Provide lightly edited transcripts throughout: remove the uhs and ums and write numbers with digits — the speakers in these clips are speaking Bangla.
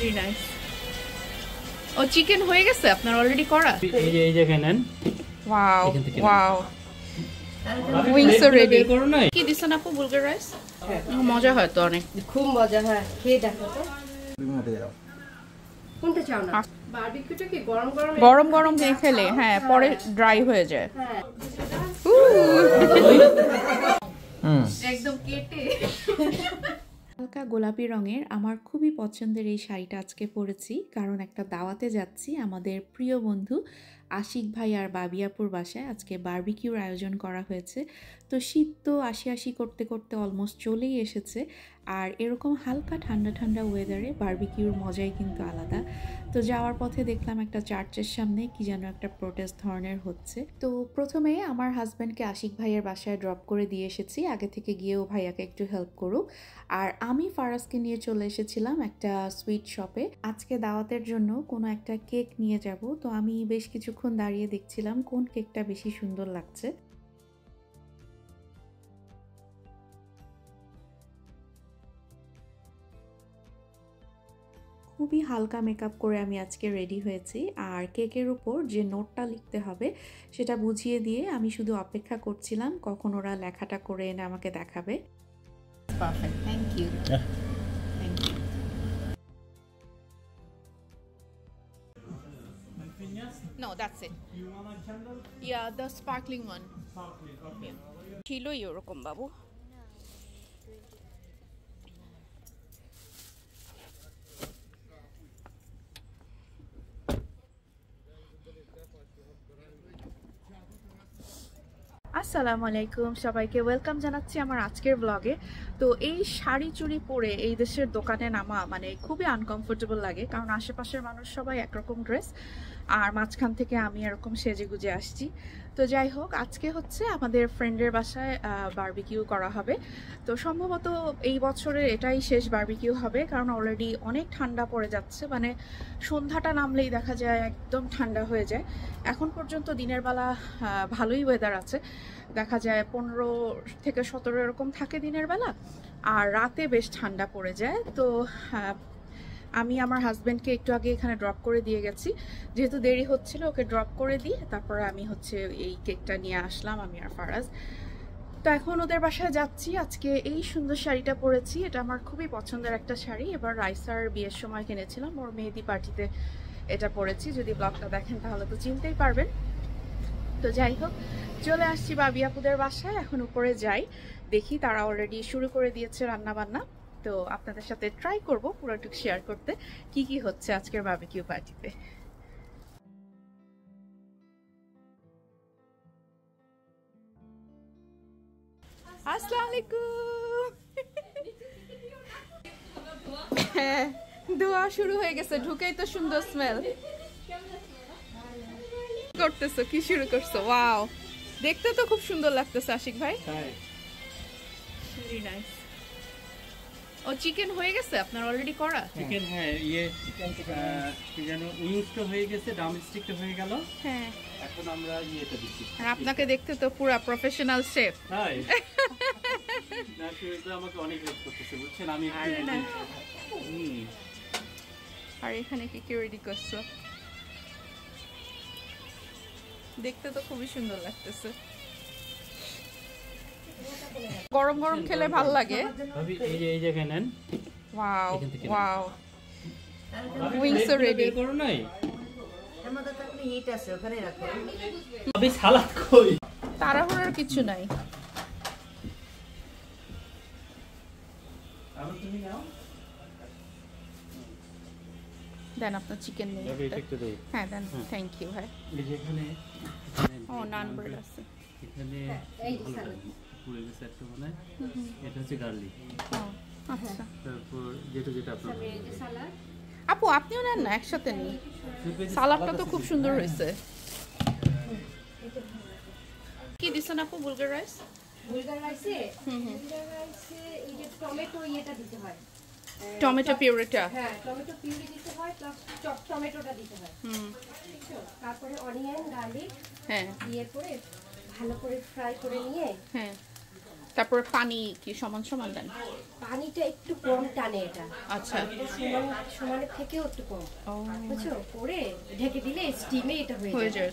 Very nice. ও চিকেন হয়ে গেছে আপনার অলরেডি করা? এই যে নেন। Wow wow, wings ready. কি দিছেন আপু? Bulgur rice? মজা হয় তো অনেক, খুব মজা হয়, খেয়ে দেখো তো। কোনটা চাও না? বারবিকিউটা কি গরম গরম গরম গরম দিয়ে খেলে হ্যাঁ পরে ড্রাই হয়ে যায়। হ্যাঁ একদম কেটে। হালকা গোলাপি রঙের আমার খুবই পছন্দের এই শাড়িটা আজকে পরেছি, কারণ একটা দাওয়াতে যাচ্ছি আমাদের প্রিয় বন্ধু আশিক ভাই আর বাবিয়াপুর বাসায়। আজকে বারবিকিউর আয়োজন করা হয়েছে। তো শীত তো আসি আসি করতে করতে অলমোস্ট চলেই এসেছে, আর এরকম হালকা ঠান্ডা ঠান্ডা ওয়েদারে বারবিকিউর মজাই কিন্তু আলাদা। তো যাওয়ার পথে দেখলাম একটা চার্চের সামনে কি যেন একটা প্রোটেস্ট ধরনের হচ্ছে। তো প্রথমে আমার হাজব্যান্ডকে আশিক ভাইয়ের বাসায় ড্রপ করে দিয়ে এসেছি, আগে থেকে গিয়েও ভাইয়াকে একটু হেল্প করুক। আর আমি ফারাজকে নিয়ে চলে এসেছিলাম একটা সুইট শপে। আজকে দাওয়াতের জন্য কোনো একটা কেক নিয়ে যাব। তো আমি বেশ কিছুক্ষণ দাঁড়িয়ে দেখছিলাম কোন কেকটা বেশি সুন্দর লাগছে। খুবই হালকা মেকআপ করে আমি আজকে রেডি হয়েছি, আর কেকের উপর যে নোটটা লিখতে হবে সেটা বুঝিয়ে দিয়ে আমি শুধু অপেক্ষা করছিলাম কখন ওরা লেখাটা করে এনে আমাকে দেখাবে। Perfect. Thank you. Yeah. Thank you. No, that's it. You want a candle? Yeah, the sparkling one. Sparkling, okay. ছিলই ওরকম বাবু। আসসালামু আলাইকুম সবাইকে, ওয়েলকাম জানাচ্ছি আমার আজকের ব্লগে। তো এই শাড়ি চুড়ি পরে এই দেশের দোকানে নামা মানে খুবই আনকমফোর্টেবল লাগে, কারণ আশেপাশের মানুষ সবাই একরকম ড্রেস আর মাঝখান থেকে আমি এরকম সেজে গুজে আসছি। তো যাই হোক, আজকে হচ্ছে আমাদের ফ্রেন্ডের বাসায় বারবিকিউ করা হবে। তো সম্ভবত এই বছরের এটাই শেষ বারবিকিউ হবে, কারণ অলরেডি অনেক ঠান্ডা পড়ে যাচ্ছে। মানে সন্ধ্যাটা নামলেই দেখা যায় একদম ঠান্ডা হয়ে যায়। এখন পর্যন্ত দিনের বেলা ভালোই ওয়েদার আছে, দেখা যায় 15 থেকে 17 এরকম থাকে দিনের বেলা, আর রাতে বেশ ঠান্ডা পড়ে যায়। তো আমি আমার হাজব্যান্ডকে একটু আগে এখানে ড্রপ করে দিয়ে গেছি, যেহেতু দেরি হচ্ছিল ওকে ড্রপ করে দিয়ে তারপরে আমি হচ্ছে এই কেকটা নিয়ে আসলাম, আমি আর ফারাজ। তো এখন ওদের বাসায় যাচ্ছি। আজকে এই সুন্দর শাড়িটা পরেছি, এটা আমার খুবই পছন্দের একটা শাড়ি। এবার রাইসার বিয়ের সময় কিনেছিলাম, ওর মেহেদি পার্টিতে এটা পরেছি। যদি ব্লগটা দেখেন তাহলে তো চিনতেই পারবেন। তো যাই হোক, চলে আসছি বাবিয়াপুদের বাসায়। এখন উপরে যাই, দেখি তারা অলরেডি শুরু করে দিয়েছে রান্না বান্না। তো আপনাদের সাথে ট্রাই করব পুরোটুকু শেয়ার করতে কি কি হচ্ছে আজকের বারবিকিউ পার্টিতে। আসসালামু আলাইকুম। হ্যাঁ, দোয়া শুরু হয়ে গেছে, ঢুকেই তো সুন্দর স্মেল করতেছো। কি শুরু করছো? ওয়াও, দেখতে তো খুব সুন্দর লাগতেছে আশিক ভাই। Very nice. ও চিকেন হয়ে গেছে আপনার অলরেডি করা? চিকেন হ্যাঁ, কি যেন উইংসটা হয়ে গেছে, ড্রামস্টিকটা হয়ে গেল। হ্যাঁ, এখন আমরা ইয়েটা দিচ্ছি। আর আপনাকে দেখতে তো পুরো প্রফেশনাল শেফ। হাই না, তো আমাকে অনেক হেল্প করতেছে বুঝছেন। আমি আর এখানে কি কি রেডি করছো? দেখতে তো খুবই সুন্দর লাগতেছে। গরম গরম খেলে ভালো লাগে। ভাবি এই যে নেন। Wow wow, wings ready. করো নাই এর মধ্যে তো একটা হিট আছে, ওখানে রাখো। ভাবি সালাদ কই? তাড়াহুড়োর কিছু নাই। আবার তুমি নাও। দেন আপনার চিকেন নিয়ে। হ্যাঁ দেন, থ্যাংক ইউ ভাই। এই যে এখানে ও নান ব্রেড আছে এখানে, এই যে সালাদ পুরো গেছে একটা মানে এটা হচ্ছে গার্লিক। ও আচ্ছা, তারপর যেটা আপনার এই যে সালাদ। আপু আপনিও নেন না, একসাথে নিই। সালাদটা তো খুব সুন্দর হয়েছে। কি দিছেন আপু? Bulgur rice? বুলগার রাইসে এই যে টমেটো ইয়েটা দিতে হয়, টমেটো পিউরিটা। হ্যাঁ টমেটো পিউরি দিতে হয়, প্লাস চপ টমেটোটা দিতে হয়। তারপরে অনিয়ন গার্লিক হ্যাঁ দিয়ে পরে ভালো করে ফ্রাই করে নিয়ে হ্যাঁ, তারপর পানি কি সমান সমান দেন? পানিটা একটু কম টানে এটা। আচ্ছা, এটা সমানের থেকেও একটু কম। বুঝছো, পরে ঢেকে দিলে স্টিমে এটা হয়ে যায়।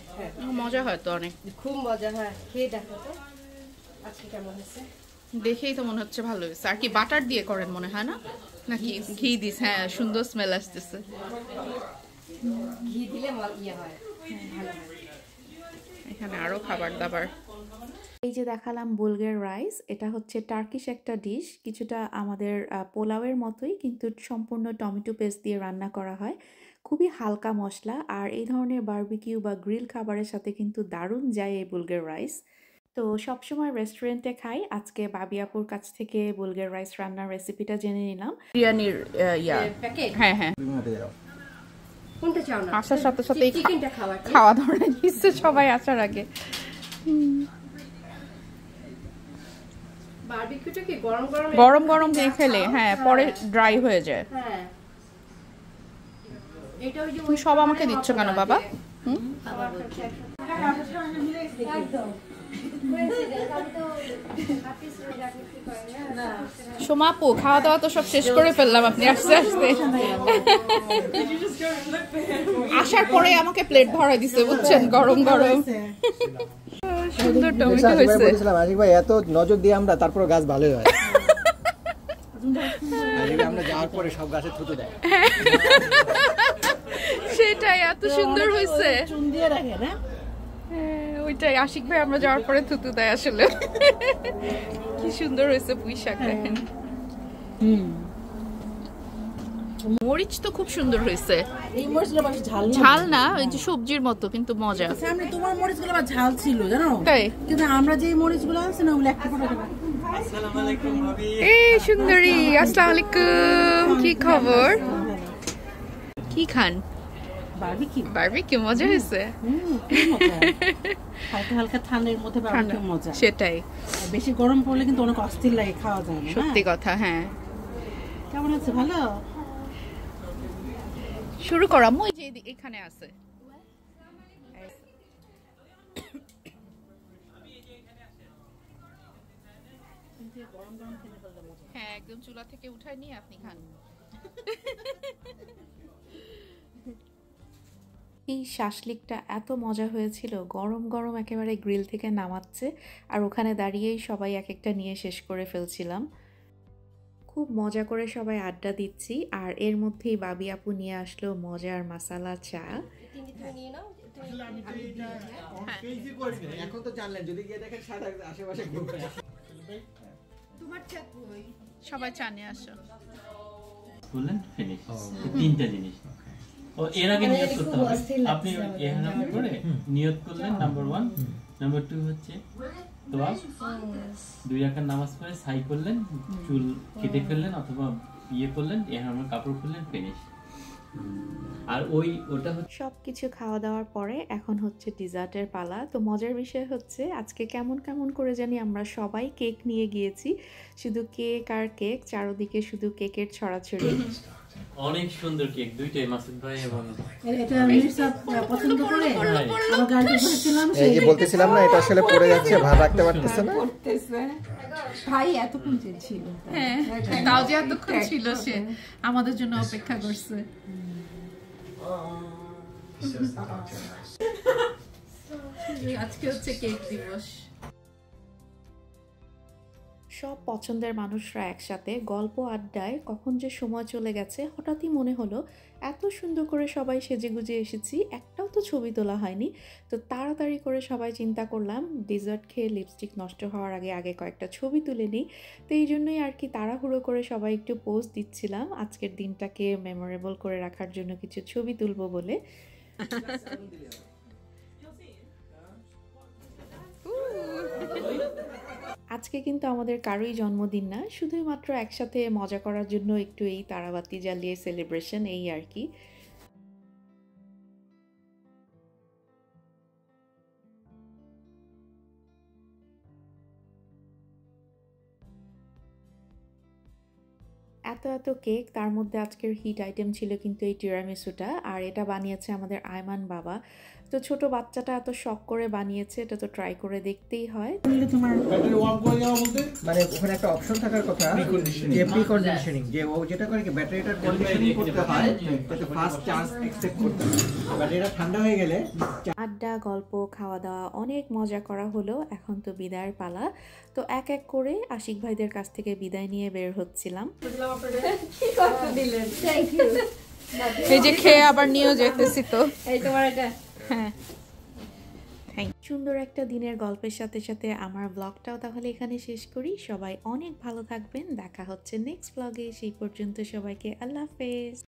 মজা হয় তো অনেক, খুব মজা হয়। খেয়ে দেখো তো আজকে কেমন হয়েছে। দেখেই তো মনে হচ্ছে ভালো হয়েছে। আর কি বাটার দিয়ে করেন মনে হয় না, নাকি ঘি দিস? হ্যাঁ, সুন্দর স্মেল আসতেছে। ঘি দিলে ইয়ে হয়, ভালো হয়। এখানে আরো খাবার দাবার। এই যে দেখালাম বুলগার রাইস, এটা হচ্ছে টার্কিশ একটা ডিশ, কিছুটা আমাদের পোলাওয়ের মতোই, কিন্তু সম্পূর্ণ টমেটো পেস্ট দিয়ে রান্না করা হয়। খুবই হালকা মশলা, আর এই ধরনের বারবিকিউ বা গ্রিল খাবারের সাথে কিন্তু দারুণ যায় এই বুলগার রাইস। তো সবসময় রেস্টুরেন্টে খাই, আজকে বাবিয়াপুর কাছ থেকে বুলগার রাইস রান্নার রেসিপিটা জেনে নিলাম। বিরিয়ানির প্যাকেট? হ্যাঁ হ্যাঁ, কোনটা চাও না? আসার সাথে সাথেই চিকেনটা খাওয়া দাওয়া নিচ্ছে সবাই আসার আগে। বারবিকিউটা কি গরম গরম গরম গরম দিয়ে খেলে হ্যাঁ পরে ড্রাই হয়ে যায়। হ্যাঁ, এটা ওই যে তুমি সব আমাকে দিচ্ছ কেন বাবা? সোমাপু, খাওয়া দাওয়া তো সব শেষ করে ফেললাম, আপনি আস্তে আস্তে আসার পরে আমাকে প্লেট ভরাই দিছে, বুঝছেন, গরম গরম। সুন্দর টমেটো হয়েছে। আশিক ভাই এত নজর দিয়ে আমরা, তারপর গাছ ভালোই হয়। আমরা যাওয়ার পরে সব গাছে থুতু দেয়। সেটাই, এত সুন্দর হয়েছে। চুন দিয়ে রাখে না? ওইটাই, আশিক ভাই আমরা যাওয়ার পরে থুতু দেয় আসলে। কি সুন্দর হয়েছে পুঁই শাক, দেখেন। মরিচ তো খুব সুন্দর হয়েছে। এই মরিচগুলো বেশ ঝাল না? ঝাল না, ওই যে সবজির মতো, কিন্তু মজা। সামনে তোমার মরিচগুলো আবার ঝাল ছিল জানো? তাই? কিন্তু আমরা যে মরিচগুলো আছে না, ওগুলো একটা ফটো আসসালামু আলাইকুম ভাবি। এই সুন্দরী, আসসালামু আলাইকুম, কি খবর? কি খান? বারবিকিউ। বারবিকিউ মজা হয়েছে। হালকা হালকা ঠান্ডার মধ্যে বারবিকিউ মজা। সেটাই, বেশি গরম পড়লে কিন্তু অনেক অস্থির লাগে, খাওয়া যায় না। সত্যি কথা। হ্যাঁ, কেমন আছে? ভালো। শুরু করা মই যে এখানে আছে। হ্যাঁ, একদম চুলা থেকে উঠায় নিয়ে আপনি খান। এই শাসলিকটা এত মজা হয়েছিল, গরম গরম একেবারে গ্রিল থেকে নামাচ্ছে, আর ওখানে দাঁড়িয়েই সবাই এক একটা নিয়ে শেষ করে ফেলছিলাম। খুব মজা করে সবাই আড্ডা দিচ্ছি, আর এর মধ্যেই বাবি আপু নিয়ে আসলো মজার মাসালা চা। নিয়ে নাও। এখন তো জানলেন, যদি গিয়ে দেখেন সাদা আশেপাশে গ্রুপ আছে। তোমার চা কই? সবাই চা নিয়ে আসো। বললেন ফিনিশ, তিনটা জিনিস। ও এর আগে নিয়ত করতে হবে। আপনি এখানে করে নিয়ত করলেন নাম্বার 1, নাম্বার 2 হচ্ছে তোয়া 2 রাকাত নামাজ পড়ে সাই করলেন, চুল কেটে ফেললেন অথবা ইয়ে করলেন, এখানে কাপড় খুললেন, ফিনিশ। আর ওটা সব কিছু খাওয়া দাওয়ার পরে এখন হচ্ছে ডিজার্টের পালা। তো মজার বিষয় হচ্ছে আজকে কেমন কেমন করে জানি আমরা সবাই কেক নিয়ে গিয়েছি, শুধু কেক আর কেক, চারদিকে শুধু কেকের ছড়াছড়ি। অনেক সুন্দর কেক, দুইটাই মাসুদ ভাই এবং এটা মির্জা পছন্দ করে। আমার গাড়িতে বসেছিলাম, এই যে বলতেছিলাম না, এটা আসলে পড়ে যাচ্ছে, ভার রাখতে পারতেছে না। ভাই এতক্ষণ ছিল। হ্যাঁ, তাও যে এতক্ষণ ছিল, সে আমাদের জন্য অপেক্ষা করছে। আজকে হচ্ছে কেক দিবস। সব পছন্দের মানুষরা একসাথে গল্প আড্ডায় কখন যে সময় চলে গেছে হঠাৎই মনে হলো, এত সুন্দর করে সবাই সেজেগুজে এসেছি, একটাও তো ছবি তোলা হয়নি। তো তাড়াতাড়ি করে সবাই চিন্তা করলাম ডেজার্ট খেয়ে লিপস্টিক নষ্ট হওয়ার আগে আগে কয়েকটা ছবি তুলে নিই। তো এই জন্যই আর কি তাড়াহুড়ো করে সবাই একটু পোজ দিচ্ছিলাম, আজকের দিনটাকে মেমোরেবল করে রাখার জন্য কিছু ছবি তুলবো বলে। আজকে কিন্তু আমাদের কারোই জন্মদিন না, শুধুই মাত্র একসাথে মজা করার জন্য একটু এই তারাবাতি জ্বালিয়ে সেলিব্রেশন, এই আর কি। এত এত কেক, তার মধ্যে আজকের হিট আইটেম ছিল কিন্তু এই টিরামিসুটা, আর এটা বানিয়েছে আমাদের আয়মান বাবা। তো ছোট বাচ্চাটা এত শখ করে বানিয়েছে, এটা তো ট্রাই করে দেখতেই হয়। মানে ওখানে একটা অপশন থাকার কথা যে প্রি কন্ডিশনিং, যে ও যেটা করে কি ব্যাটারিটার কন্ডিশনিং করতে হয় যাতে ফাস্ট চার্জ অ্যাকসেপ্ট করতে হয়। ব্যাটারিটা ঠান্ডা হয়ে গেলে আড্ডা, গল্প, খাওয়া দাওয়া অনেক মজা করা হলো। এখন তো বিদায়ের পালা। তো এক এক করে আশিক ভাইদের কাছ থেকে বিদায় নিয়ে বের হচ্ছিলাম। এই যে খেয়ে আবার নিয়েও যেতেছি। তো এই তোমার এটা হ্যাঁ, সুন্দর একটা দিনের গল্পের সাথে সাথে আমার ব্লগটাও তাহলে এখানে শেষ করি। সবাই অনেক ভালো থাকবেন, দেখা হচ্ছে নেক্সট ব্লগে। সেই পর্যন্ত সবাইকে আল্লাহ হাফেজ।